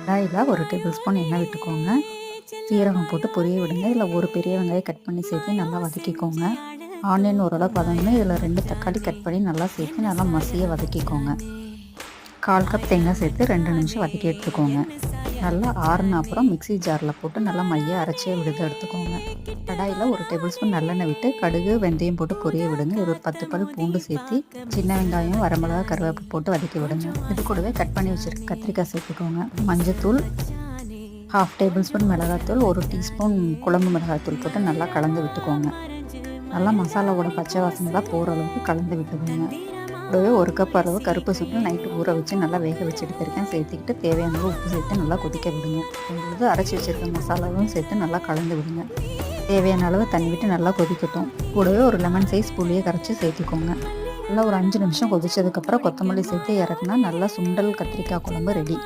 கடாயில் ஒரு table spoon எண்ணெய் விட்டுக்கோங்க. சீரகம் போட்டு பொரிய விடுங்க. இதில் ஒரு பெரிய வெங்காயம் கட் பண்ணி சேர்த்து நல்லா வதக்கிக்கோங்க. ஆனியன் ஓரளவுக்கு வதங்கினா இதில் 2 தக்காளி கட் பண்ணி நல்லா சேர்த்து நல்லா மசிய வதக்கிக்கோங்க. 1/4 கப் தேங்காய் சேர்த்து 2 நிமிஷம் வதக்கி எடுத்துக்கோங்க. நல்லா ஆறுன அப்புறம் மிக்ஸி ஜாரில் போட்டு நல்லா மைய அரைச்சி விழுத எடுத்துக்கோங்க. கடாயில் ஒரு டேபிள் ஸ்பூன் நல்லெண்ணெய் விட்டு கடுகு வெந்தயம் போட்டு பொரிய விடுங்க. ஒரு 10 பல் பூண்டு சேர்த்து சின்ன வெங்காயம் வரமிளகா கருவேப்பிலை போட்டு வதக்கி விடுங்க. இது கூடவே கட் பண்ணி வச்சுருக்க கத்திரிக்காய் சேர்த்துக்கோங்க. மஞ்சத்தூள், 1/2 டேபிள் ஸ்பூன் மிளகாத்தூள், 1 டீஸ்பூன் குழம்பு மிளகாத்தூள் போட்டு நல்லா கலந்து விட்டுக்கோங்க. நல்லா மசாலாவோட பச்சை வாசனைலாம் போகிற அளவுக்கு கலந்து விட்டுக்கோங்க. கூடவே 1 கப் அளவு கருப்பு சுண்டல் நைட்டு ஊற வச்சு நல்லா வேக வச்சு எடுத்துருக்கேன். சேர்த்துக்கிட்டு தேவையான அளவு உப்பு சேர்த்து நல்லா கொதிக்க விடுங்க. உங்களுக்கு அரைச்சி வச்சுருக்க மசாலாவும் சேர்த்து நல்லா கலந்து விடுங்க. தேவையான அளவு தண்ணி விட்டு நல்லா கொதிக்கட்டும். கூடவே ஒரு லெமன் சைஸ் புளியை கரைச்சி சேர்த்துக்கோங்க. நல்லா ஒரு 5 நிமிஷம் கொதிச்சதுக்கப்புறம் கொத்தமல்லி சேர்த்து இறக்குனா நல்லா சுண்டல் கத்திரிக்காய் குழம்பு ரெடி.